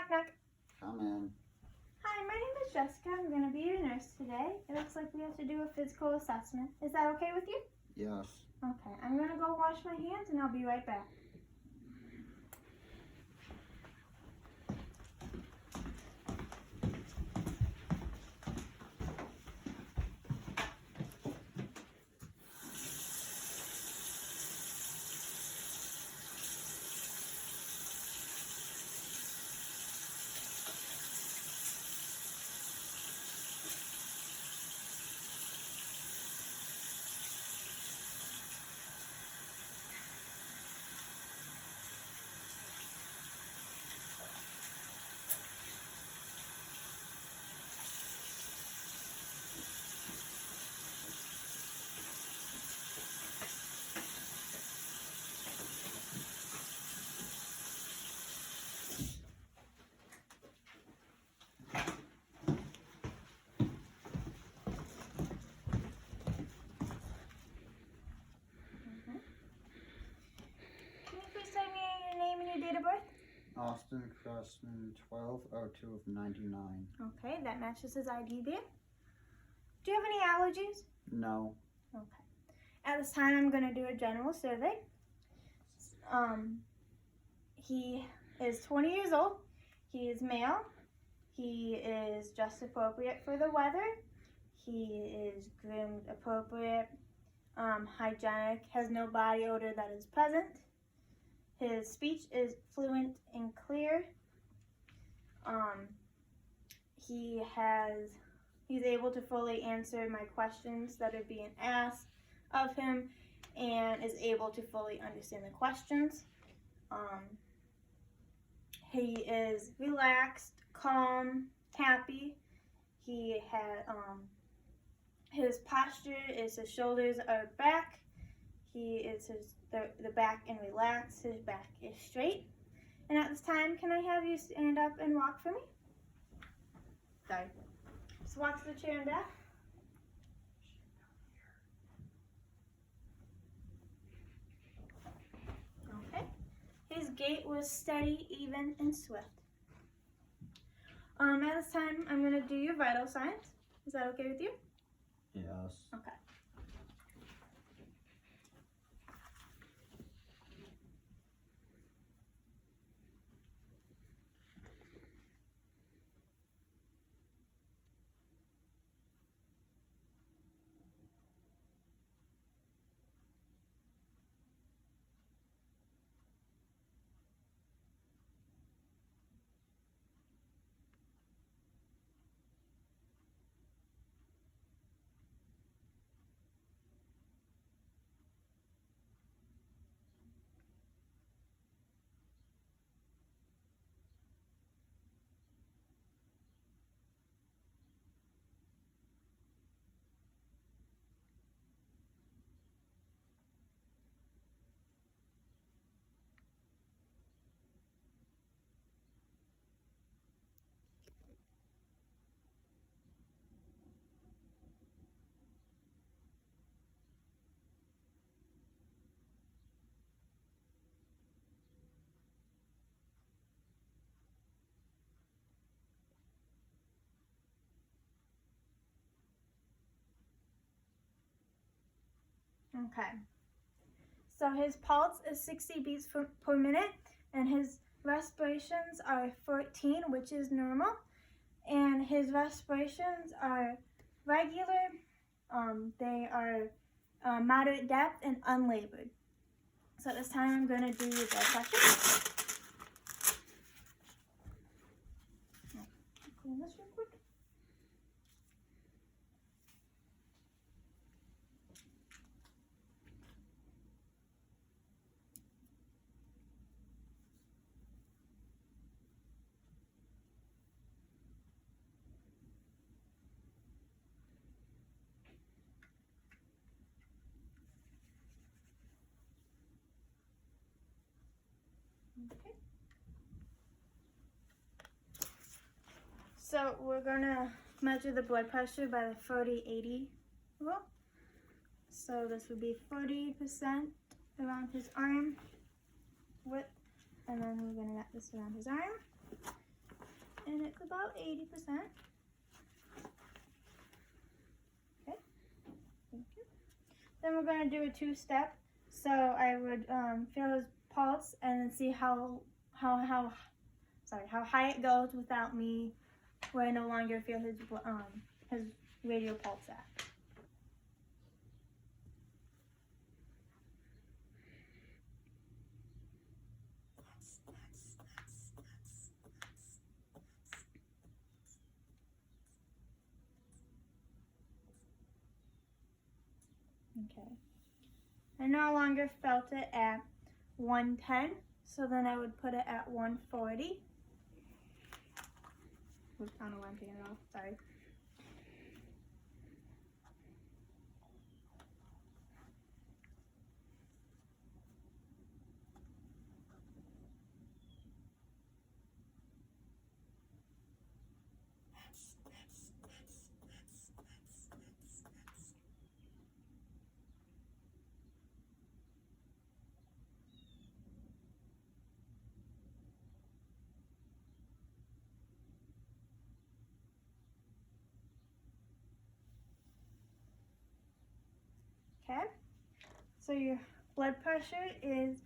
Knock, knock. Come in. Hi, my name is Jessica. I'm going to be your nurse today. It looks like we have to do a physical assessment. Is that okay with you? Yes. Okay, I'm going to go wash my hands and I'll be right back. Can you please tell me your name and your date of birth? Austin Crossman, 12/02 of 99. Okay, that matches his ID there. Do you have any allergies? No. Okay. At this time, I'm going to do a general survey. He is 20 years old. He is male. He is dressed appropriate for the weather. He is groomed appropriate, hygienic, has no body odor that is present. His speech is fluent and clear. He's able to fully answer my questions that are being asked of him and is able to fully understand the questions. He is relaxed, calm, happy. He had his posture is his shoulders are back. The back and relaxed. His back is straight. And at this time, can I have you stand up and walk for me? Sorry. Just walk to the chair and back. Okay. His gait was steady, even, and swift. At this time, I'm going to do your vital signs. Is that okay with you? Yes. Okay. Okay. So his pulse is 60 beats per minute, and his respirations are 14, which is normal. And his respirations are regular. They are moderate depth and unlabored. So at this time, I'm going to do your blood pressure. Clean this real quick. Okay. So we're gonna measure the blood pressure by the 40-80 rule. So this would be 40% around his arm width, and then we're gonna wrap this around his arm. and it's about 80%. Okay, thank you. Then we're going to do a two-step. So I would feel his pulse and then see how high it goes without me, where I no longer feel his radial pulse at. Okay. I no longer felt it at 110, so then I would put it at 140. Oops, I don't know why I'm taking it off, sorry. Okay, so your blood pressure is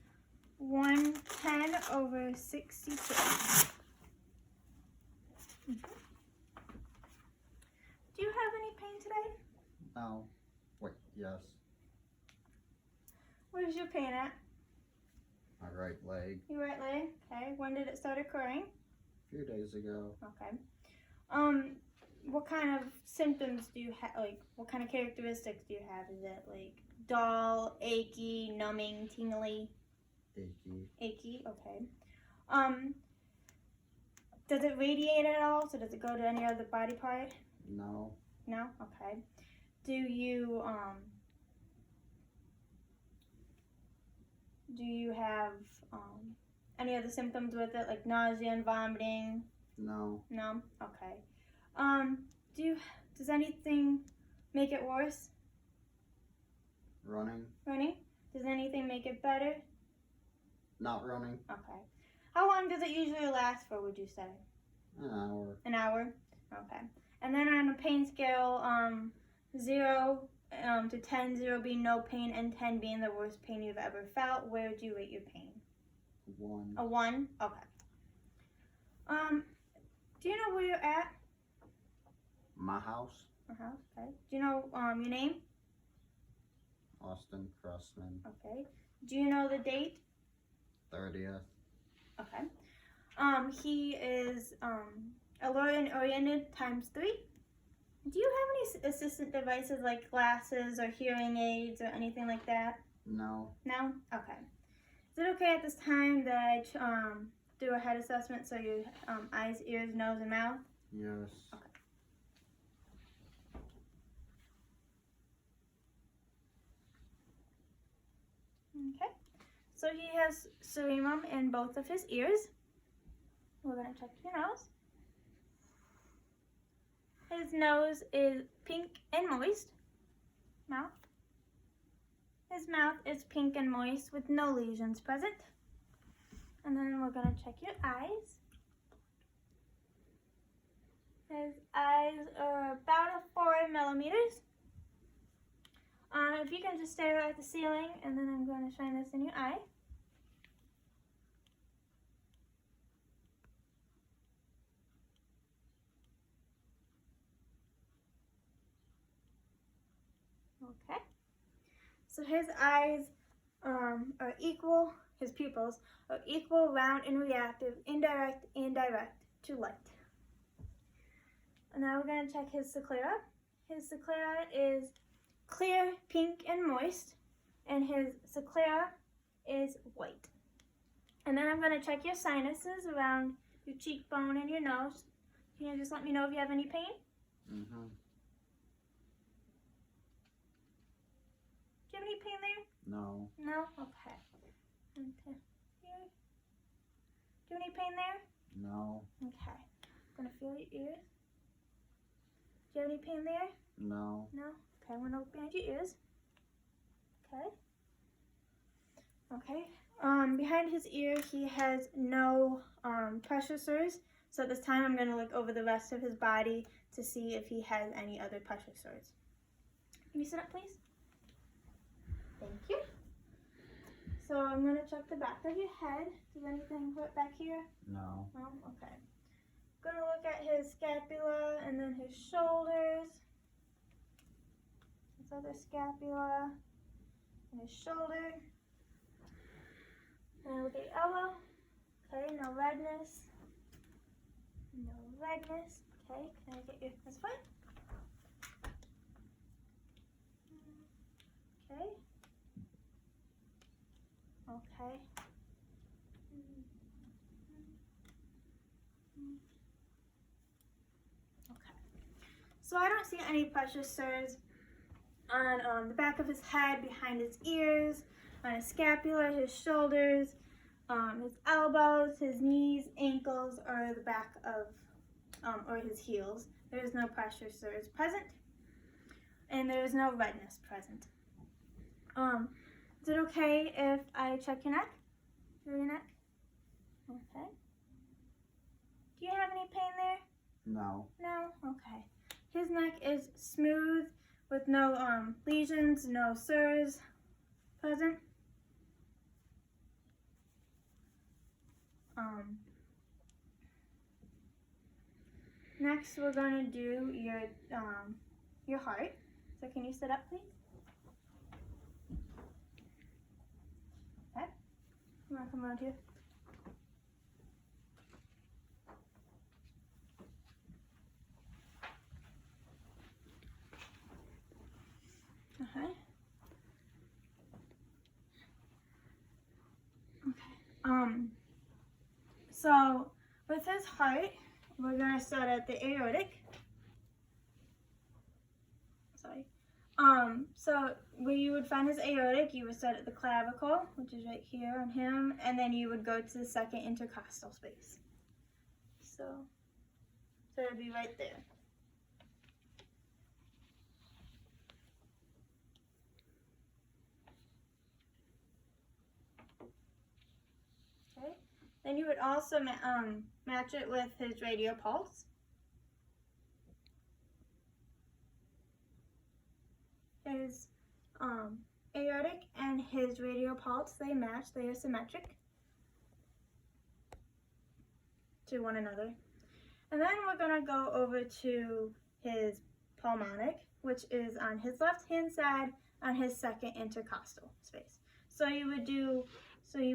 110/62. Do you have any pain today? No. Wait, yes. Where's your pain at? My right leg. Your right leg? Okay, when did it start occurring? A few days ago. Okay. What kind of symptoms do you have? Like, what kind of characteristics do you have? Is it like dull, achy, numbing, tingly? Achy. Achy, okay. Does it radiate at all? So does it go to any other body part? No. No? Okay. Do you have any other symptoms with it, like nausea and vomiting? No. No? Okay. Does anything make it worse? Running. Running? Does anything make it better? Not running. Okay. How long does it usually last for, would you say? An hour. An hour? Okay. And then on a pain scale, 0 to 10, 0 being no pain and 10 being the worst pain you've ever felt, where would you rate your pain? 1. A 1? Okay. Do you know where you're at? My house. Okay. Do you know your name? Austin Crossman. Okay. Do you know the date? 30th. Okay. He is alert and oriented × 3. Do you have any assistant devices like glasses or hearing aids or anything like that? No. No? Okay. Is it okay at this time that I do a head assessment, so your eyes, ears, nose, and mouth? Yes. Okay. Okay. So he has cerebrum in both of his ears. We're going to check your nose. His nose is pink and moist. Mouth. His mouth is pink and moist with no lesions present. And then we're going to check your eyes. His eyes are about 4 millimeters. If you can just stare at the ceiling, and then I'm going to shine this in your eye. Okay. So his eyes are equal, his pupils are equal, round, and reactive, indirect and direct to light. And now we're going to check his sclera. His sclera is clear, pink, and moist, and his sclera is white. And then I'm going to check your sinuses around your cheekbone and your nose. Can you just let me know if you have any pain? Mm-hmm. Do you have any pain there? No. No? Okay. And here. Do you have any pain there? No. Okay. I'm going to feel your ears. Do you have any pain there? No. No? Okay, I'm going to look behind your ears. Okay. Okay. Behind his ear, he has no pressure sores, So at this time, I'm going to look over the rest of his body to see if he has any other pressure sores. Can you sit up, please? Thank you. So I'm going to check the back of your head. Is there anything hurt back here? No. No? Okay. Going to look at his scapula and then his shoulders. His other scapula and his shoulder. And look at your elbow. Okay, no redness. No redness. Okay, can I get you this way? Okay. Okay. Okay. So I don't see any pressure sores on the back of his head, behind his ears, on his scapula, his shoulders, his elbows, his knees, ankles, or the back of, or his heels. There is no pressure sores present, and there is no redness present. Is it okay if I check your neck? Feel your neck? Okay. Do you have any pain there? No. No? Okay. His neck is smooth with no lesions, no sores present. Next, we're going to do your heart. So can you sit up, please? Okay. You want to come around here? Okay. Okay. So with his heart, we're gonna start at the aortic. Sorry. So where you would find his aortic, you would start at the clavicle, which is right here on him, and then you would go to the second intercostal space. So it'd be right there. Okay. Then you would also match it with his radial pulse. His aortic and his radial pulse, they match, they are symmetric to one another. And then we're going to go over to his pulmonic, which is on his left hand side on his second intercostal space. So you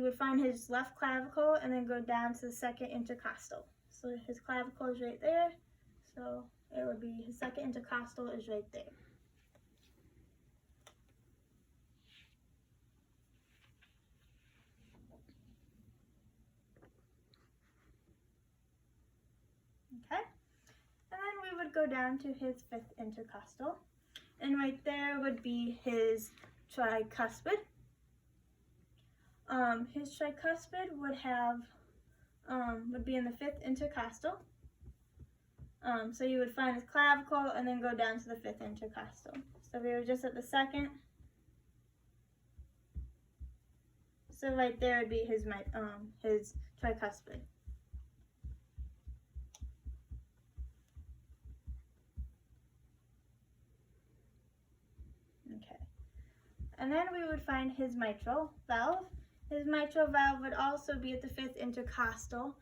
would find his left clavicle and then go down to the second intercostal. So his clavicle is right there. So it would be his second intercostal is right there. Okay, and then we would go down to his fifth intercostal, and right there would be his tricuspid. His tricuspid would be in the fifth intercostal. So you would find his clavicle and then go down to the fifth intercostal. So we were just at the second. So right there would be his tricuspid. Okay. And then we would find his mitral valve. His mitral valve would also be at the fifth intercostal.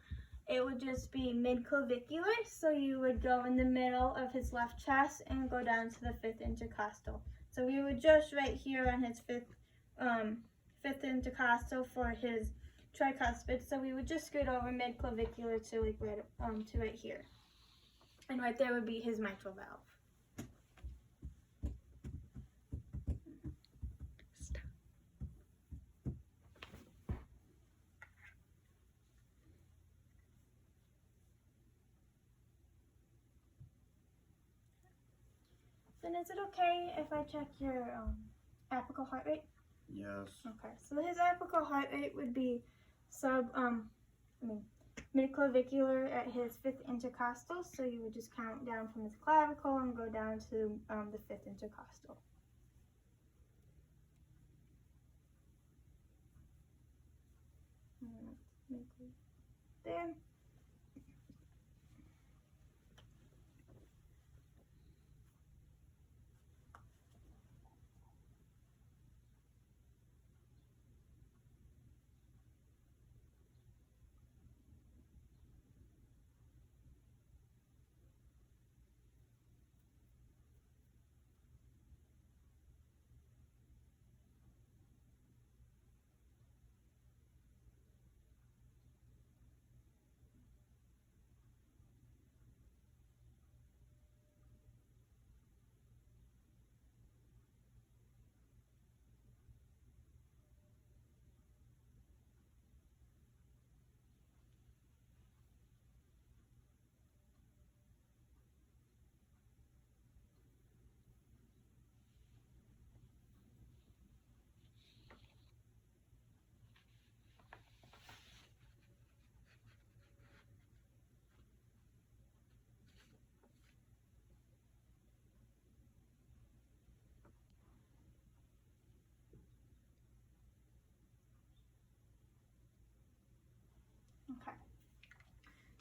It would just be mid-clavicular, so you would go in the middle of his left chest and go down to the fifth intercostal. So we would just right here on his fifth intercostal for his tricuspid. So we would just scoot over mid-clavicular to like right here, and right there would be his mitral valve. Then is it okay if I check your apical heart rate? Yes. Okay, so his apical heart rate would be mid-clavicular at his fifth intercostal. So you would just count down from his clavicle and go down to the fifth intercostal. There.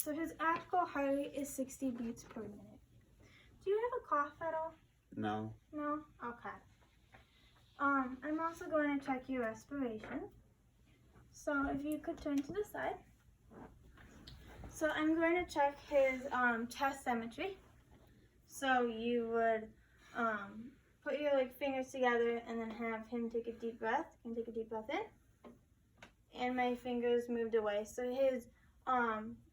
So his actual heart rate is 60 beats per minute. Do you have a cough at all? No. No? Okay. I'm also going to check your respiration. So if you could turn to the side. So I'm going to check his chest symmetry. So you would put your fingers together and then have him take a deep breath. You can take a deep breath in. And my fingers moved away. So his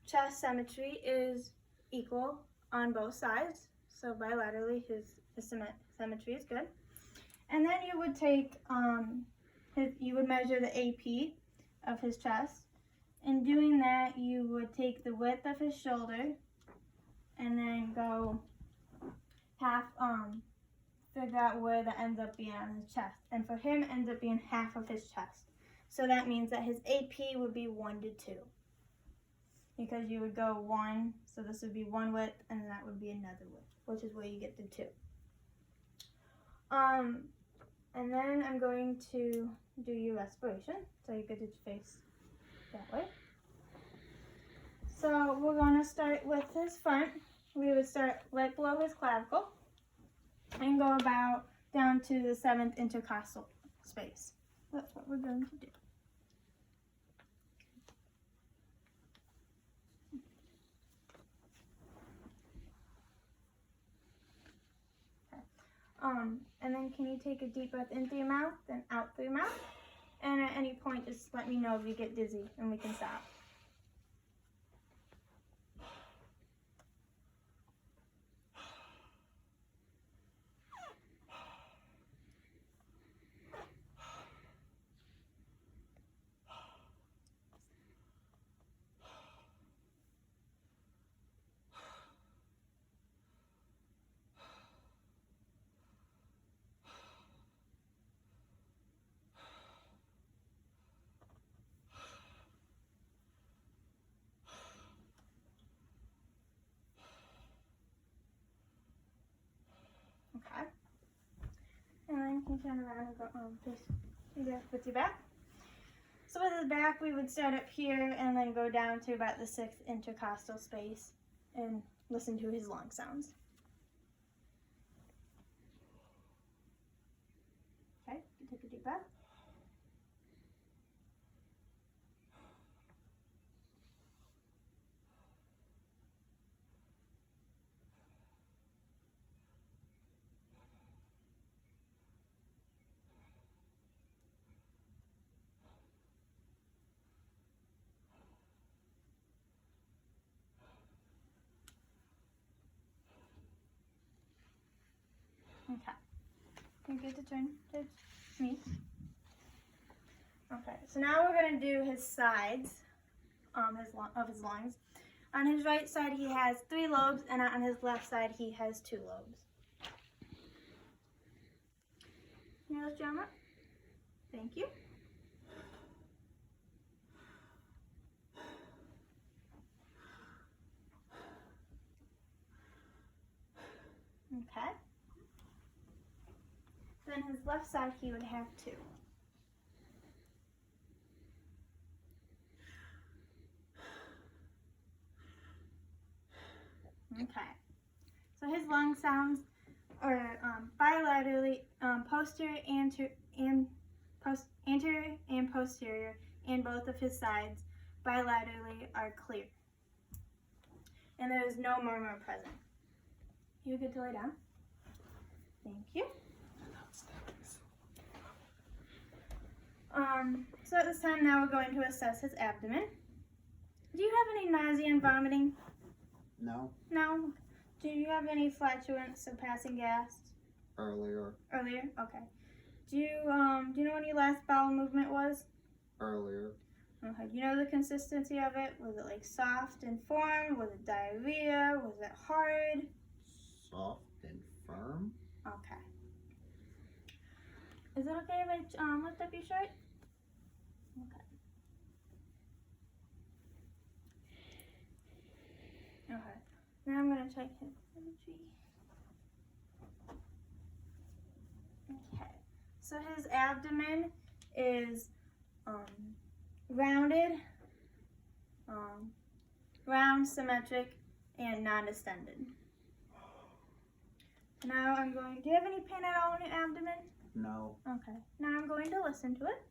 chest symmetry is equal on both sides. So bilaterally his symmetry is good. And then you would take, you would measure the AP of his chest. In doing that, you would take the width of his shoulder and then go half, figure out where that ends up being on his chest. And for him, it ends up being half of his chest. So that means that his AP would be 1 to 2. Because you would go 1, so this would be 1 width, and that would be another width, which is where you get the 2. And then I'm going to do your respiration, so you get your face that way. So we're going to start with his front. We would start right below his clavicle and go about down to the 7th intercostal space. That's what we're going to do. And then can you take a deep breath in through your mouth, then out through your mouth? And at any point, just let me know if you get dizzy and we can stop. Okay. And then can you turn around and go face with your back? So with his back, we would start up here and then go down to about the 6th intercostal space and listen to his lung sounds. Okay, you take a deep breath. Okay. You get to turn to me. Okay, so now we're going to do his sides of his lungs. On his right side, he has 3 lobes, and on his left side, he has 2 lobes. Can you lift your arm up? Thank you. Okay. Then his left side, he would have 2. Okay. So his lung sounds are bilaterally posterior, anterior, and posterior, and both of his sides bilaterally are clear. And there is no murmur present. You good to lay down? Thank you. So at this time now we're going to assess his abdomen. Do you have any nausea and vomiting? No. No? Do you have any flatulence or passing gas? Earlier. Earlier? Okay. Do you know when your last bowel movement was? Earlier. Okay. Do you know the consistency of it? Was it like soft and firm? Was it diarrhea? Was it hard? Soft and firm. Okay. Is it okay if I lift up your shirt? Okay. Okay. Now I'm going to check his symmetry. Okay. So his abdomen is rounded, round, symmetric, and non-distended. Now I'm going, do you have any pain at all in your abdomen? No. Okay. Now I'm going to listen to it.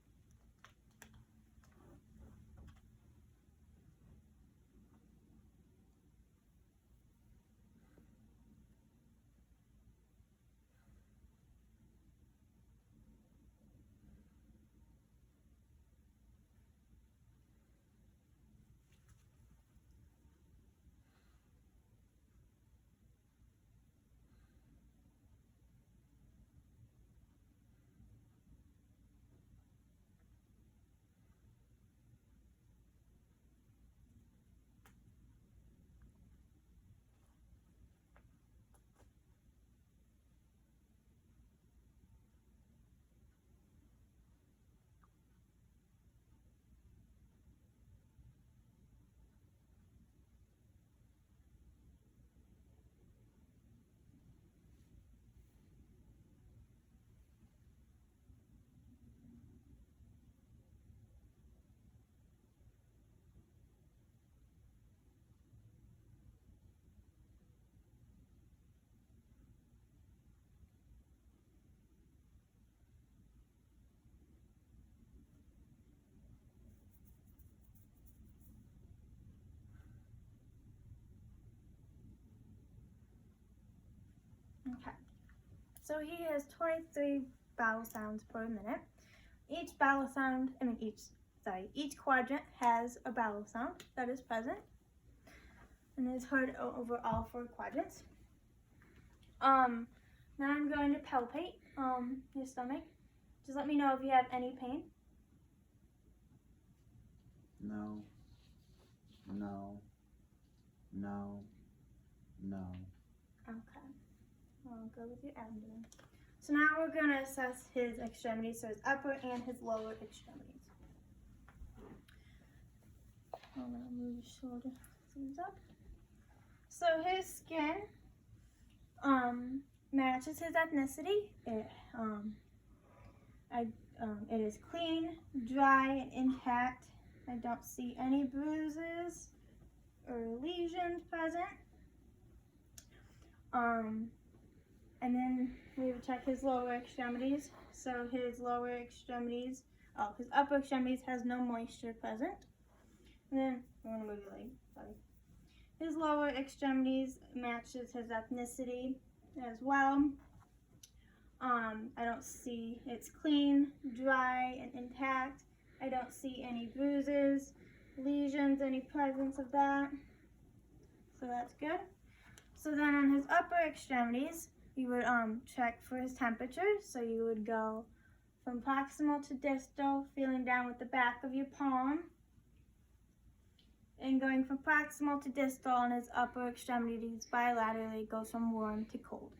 Okay. So he has 23 vowel sounds per minute. Each quadrant has a vowel sound that is present and is heard over all 4 quadrants. Now I'm going to palpate your stomach. Just let me know if you have any pain. No. No. No. No. Okay. I'll go with your abdomen. So now we're going to assess his extremities, so his upper and his lower extremities. I'm going to move his shoulder up. So his skin matches his ethnicity. It is clean, dry, and intact. I don't see any bruises or lesions present. And then we would check his lower extremities. So his lower extremities, his upper extremities has no moisture present. And then I'm gonna move your leg. Sorry. His lower extremities matches his ethnicity as well. I don't see, it's clean, dry, and intact. I don't see any bruises, lesions, any presence of that. So that's good. So then on his upper extremities, you would check for his temperature. So you would go from proximal to distal, feeling down with the back of your palm. And going from proximal to distal on his upper extremities bilaterally goes from warm to cold.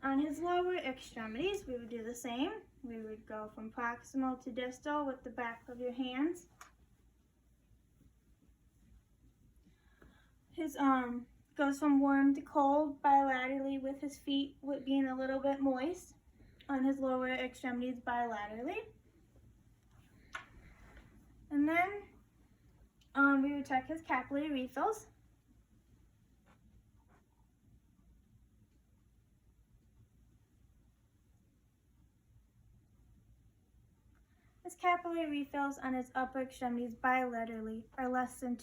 On his lower extremities, we would do the same. We would go from proximal to distal with the back of your hands. His goes from warm to cold bilaterally with his feet being a little bit moist on his lower extremities bilaterally. And then we would check his capillary refills. His capillary refills on his upper extremities bilaterally are less than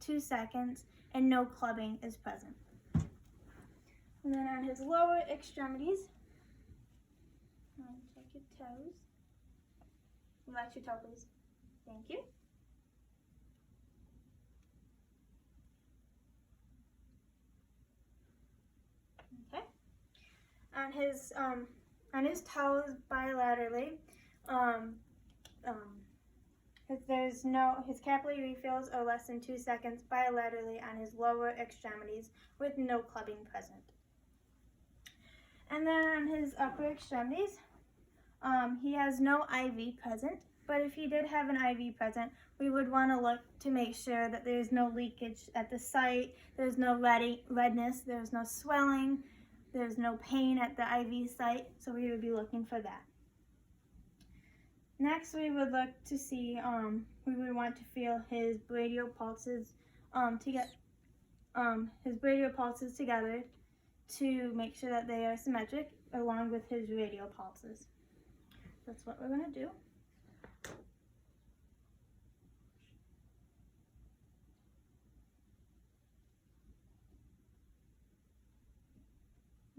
2 seconds and no clubbing is present. And then on his lower extremities, check your toes. Relax your toe, please. Thank you. Okay. On his toes bilaterally, his capillary refills are less than 2 seconds bilaterally on his lower extremities with no clubbing present. And then on his upper extremities, he has no IV present, but if he did have an IV present, we would want to look to make sure that there's no leakage at the site, there's no redness, there's no swelling, there's no pain at the IV site, so we would be looking for that. Next, we would look to see, we would want to feel his brachial pulses his brachial pulses together to make sure that they are symmetric along with his radial pulses. That's what we're going to do.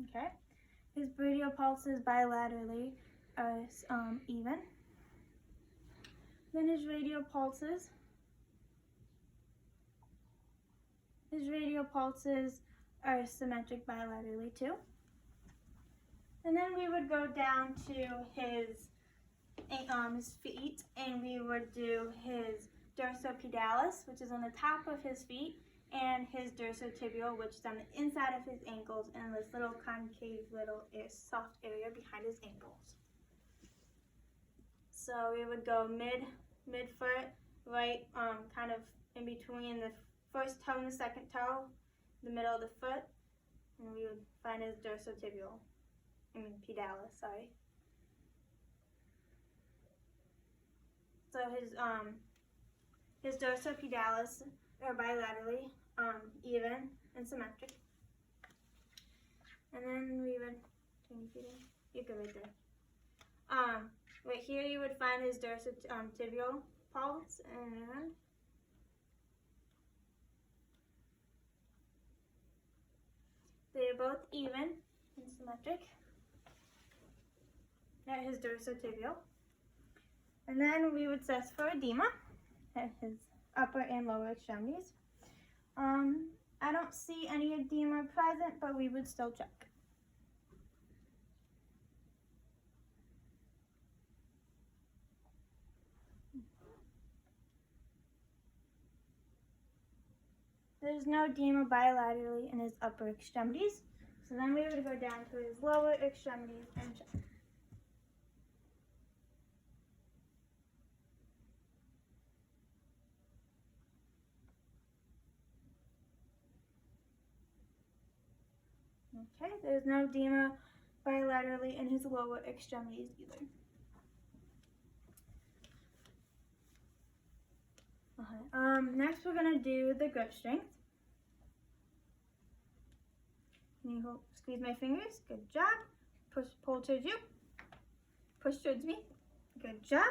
Okay, his brachial pulses bilaterally are even. Then his radial pulses are symmetric bilaterally too. And then we would go down to his feet, and we would do his dorsopedalis, which is on the top of his feet, and his dorsotibial, which is on the inside of his ankles, and this little concave little soft area behind his ankles. So we would go mid-foot, right, kind of in between the first toe and the second toe, the middle of the foot, and we would find his pedalis, sorry. So his dorsopedalis are bilaterally even and symmetric. And then we would you go right there. Right here you would find his dorsotibial pulse, and they are both even and symmetric at his dorsotibial. And then we would assess for edema at his upper and lower extremities. I don't see any edema present, but we would still check. There's no edema bilaterally in his upper extremities. So then we would go down to his lower extremities and check. Okay, there's no edema bilaterally in his lower extremities either. Okay. Next we're going to do the grip strength. Can you squeeze my fingers? Good job. Pull towards you. Push towards me. Good job.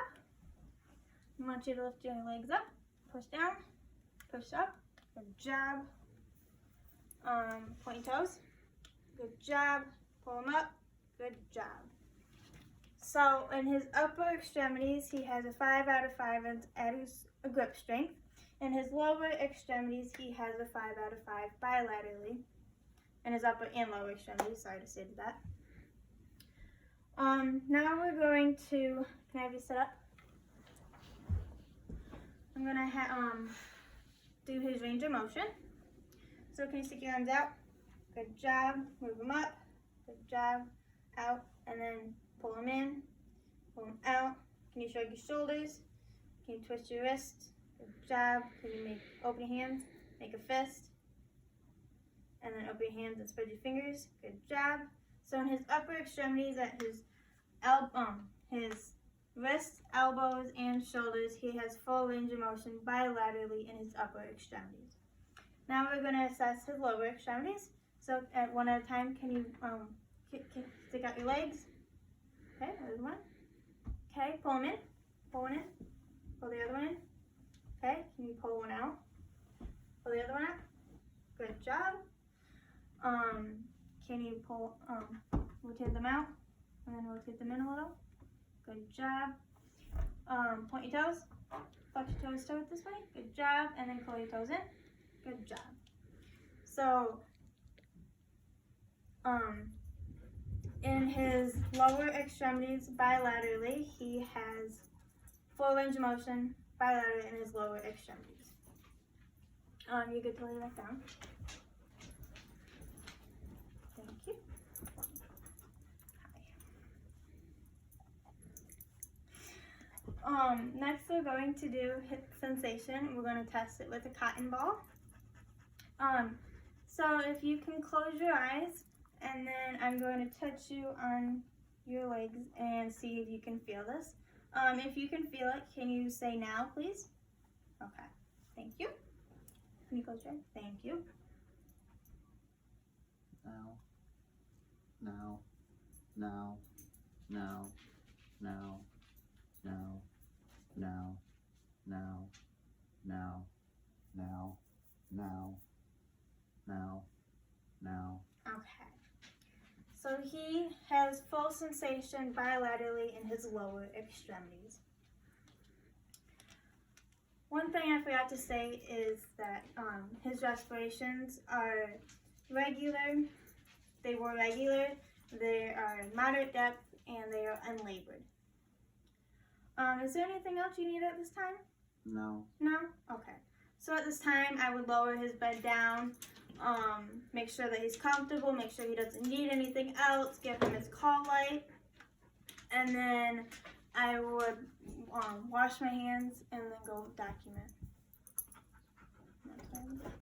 I want you to lift your legs up. Push down. Push up. Good job. Point your toes. Good job. Pull them up. Good job. So in his upper extremities, he has a 5 out of 5 at his grip strength. In his lower extremities, he has a 5 out of 5 bilaterally. In his upper and lower extremities, sorry to say that. Now we're going to, can I have you sit up? I'm going to do his range of motion. So can you stick your arms out? Good job. Move them up. Good job. Out. And then pull them in. Pull them out. Can you shrug your shoulders? Can you twist your wrists? Good job. Can you open your hands? Make a fist. And then open your hands and spread your fingers. Good job. So in his upper extremities, at his wrists, elbows, and shoulders, he has full range of motion bilaterally in his upper extremities. Now we're going to assess his lower extremities. So at one at a time, can you stick out your legs? Okay, there's one. Okay, pull them in. Pull one in. Pull the other one in. Okay, can you pull one out? Pull the other one out. Good job. Can you rotate them out and then rotate them in a little? Good job. Point your toes. Flex your toes toward this way. Good job. And then pull your toes in. Good job. So, in his lower extremities bilaterally, he has full range of motion bilaterally in his lower extremities. You could lay that down. Thank you. Next we're going to do hip sensation. We're going to test it with a cotton ball. So if you can close your eyes, and then I'm going to touch you on your legs and see if you can feel this. If you can feel it, can you say now, please? Okay. Thank you. Can you close your eyes? Thank you. Now. Now. Now. Now. Now. Now. Now. Now. Now. Now. Now. Now. Now. Okay. So he has full sensation bilaterally in his lower extremities. One thing I forgot to say is that his respirations are regular. They were regular. They are moderate depth and they are unlabored. Is there anything else you need at this time? No. No? Okay. So at this time, I would lower his bed down, make sure that he's comfortable, make sure he doesn't need anything else, give him his call light, and then I would wash my hands and then go document.